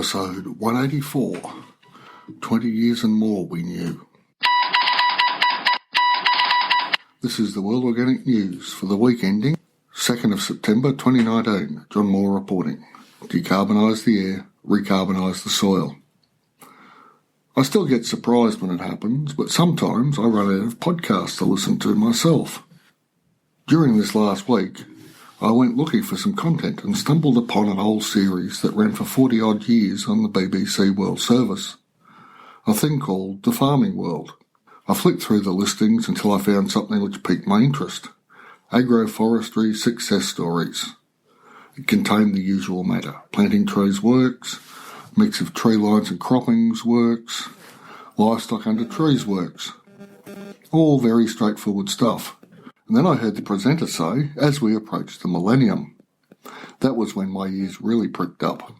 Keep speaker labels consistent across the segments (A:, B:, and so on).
A: Episode 184, 20 Years and More We Knew. This is the World Organic News for the week ending 2nd of September 2019. John Moore reporting. Decarbonise the air, recarbonise the soil. I still get surprised when it happens, but sometimes I run out of podcasts to listen to myself. During this last week, I went looking for some content and stumbled upon an old series that ran for 40-odd years on the BBC World Service, a thing called The Farming World. I flicked through the listings until I found something which piqued my interest: agroforestry success stories. It contained the usual matter: planting trees works, mix of tree lines and croppings works, livestock under trees works. All very straightforward stuff. And then I heard the presenter say, as we approached the millennium. That was when my ears really pricked up.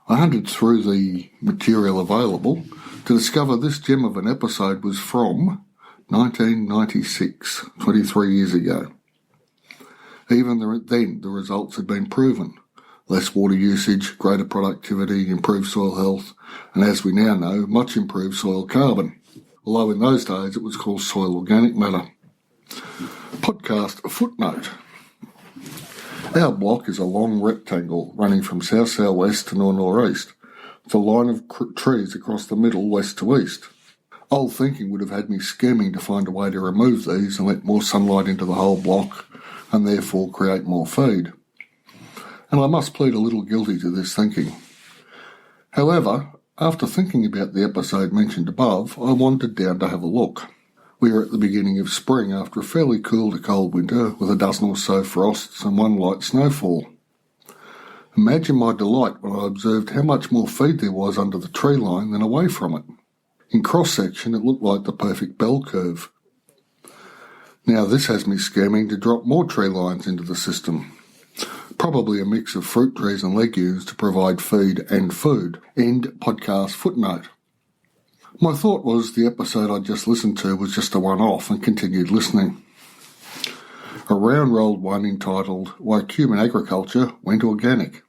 A: I hunted through the material available to discover this gem of an episode was from 1996, 23 years ago. Even then, the results had been proven. Less water usage, greater productivity, improved soil health, and as we now know, much improved soil carbon. Although in those days it was called soil organic matter. Podcast footnote. Our block is a long rectangle running from south-southwest to north-northeast, with a line of trees across the middle west to east. Old thinking would have had me scheming to find a way to remove these and let more sunlight into the whole block and therefore create more feed. And I must plead a little guilty to this thinking. However, after thinking about the episode mentioned above, I wandered down to have a look. We are at the beginning of spring after a fairly cool to cold winter with a dozen or so frosts and one light snowfall. Imagine my delight when I observed how much more feed there was under the tree line than away from it. In cross-section it looked like the perfect bell curve. Now this has me scheming to drop more tree lines into the system. Probably a mix of fruit trees and legumes to provide feed and food. End podcast footnote. My thought was the episode I just listened to was just a one-off and continued listening. A round-rolled one entitled Why Cuban Agriculture Went Organic.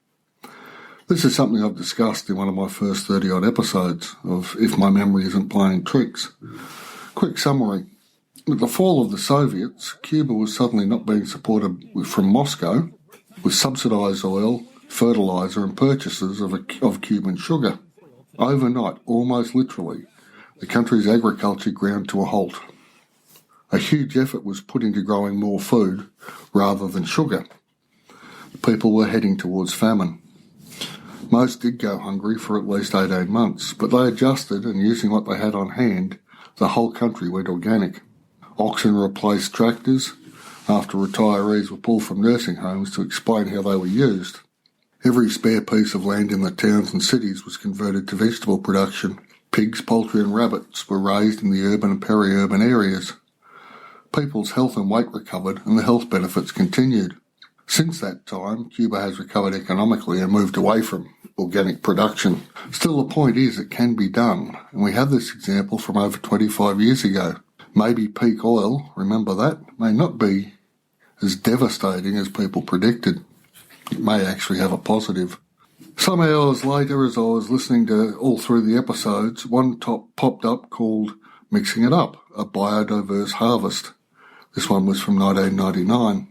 A: This is something I've discussed in one of my first 30-odd episodes of If My Memory Isn't Playing Tricks. Quick summary. With the fall of the Soviets, Cuba was suddenly not being supported from Moscow with subsidised oil, fertiliser and purchases of Cuban sugar. Overnight, almost literally, the country's agriculture ground to a halt. A huge effort was put into growing more food rather than sugar. People were heading towards famine. Most did go hungry for at least 18 months, but they adjusted and using what they had on hand, the whole country went organic. Oxen replaced tractors after retirees were pulled from nursing homes to explain how they were used. Every spare piece of land in the towns and cities was converted to vegetable production. Pigs, poultry and rabbits were raised in the urban and peri-urban areas. People's health and weight recovered and the health benefits continued. Since that time, Cuba has recovered economically and moved away from organic production. Still, the point is it can be done, and we have this example from over 25 years ago. Maybe peak oil, remember that, may not be as devastating as people predicted. It may actually have a positive. Some hours later, as I was listening to all through the episodes, one popped up called Mixing It Up, a Biodiverse Harvest. This one was from 1999.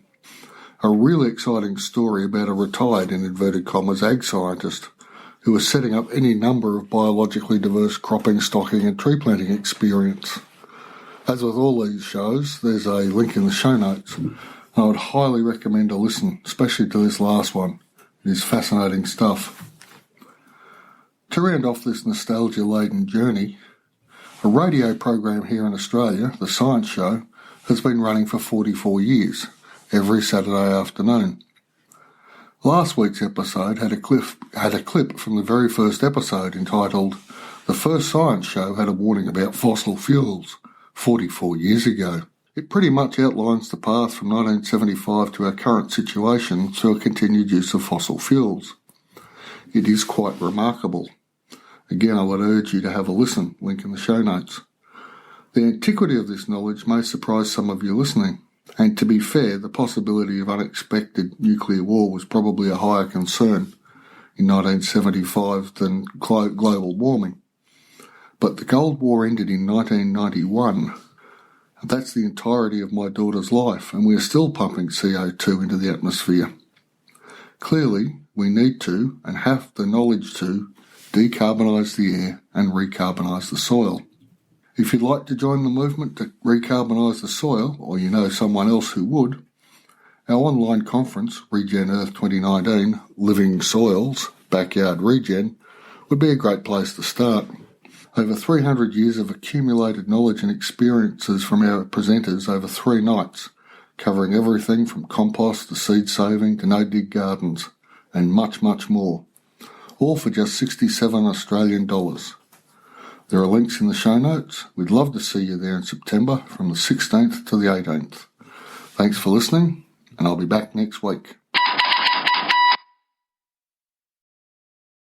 A: A really exciting story about a retired, in inverted commas, ag scientist who was setting up any number of biologically diverse cropping, stocking and tree planting experience. As with all these shows, there's a link in the show notes. I would highly recommend a listen, especially to this last one. It is fascinating stuff. To round off this nostalgia-laden journey, a radio program here in Australia, The Science Show, has been running for 44 years, every Saturday afternoon. Last week's episode had a clip from the very first episode entitled The First Science Show Had a Warning About Fossil Fuels, 44 years ago. It pretty much outlines the path from 1975 to our current situation through a continued use of fossil fuels. It is quite remarkable. Again, I would urge you to have a listen, link in the show notes. The antiquity of this knowledge may surprise some of you listening, and to be fair, the possibility of unexpected nuclear war was probably a higher concern in 1975 than global warming. But the Cold War ended in 1991. And that's the entirety of my daughter's life, and we're still pumping CO2 into the atmosphere. Clearly, we need to, and have the knowledge to, decarbonise the air and recarbonise the soil. If you'd like to join the movement to recarbonise the soil, or you know someone else who would, our online conference, Regen Earth 2019, Living Soils, Backyard Regen, would be a great place to start. Over 300 years of accumulated knowledge and experiences from our presenters over 3 nights, covering everything from compost to seed saving to no-dig gardens, and much, much more, all for just 67 Australian dollars. There are links in the show notes. We'd love to see you there in September from the 16th to the 18th. Thanks for listening, and I'll be back next week.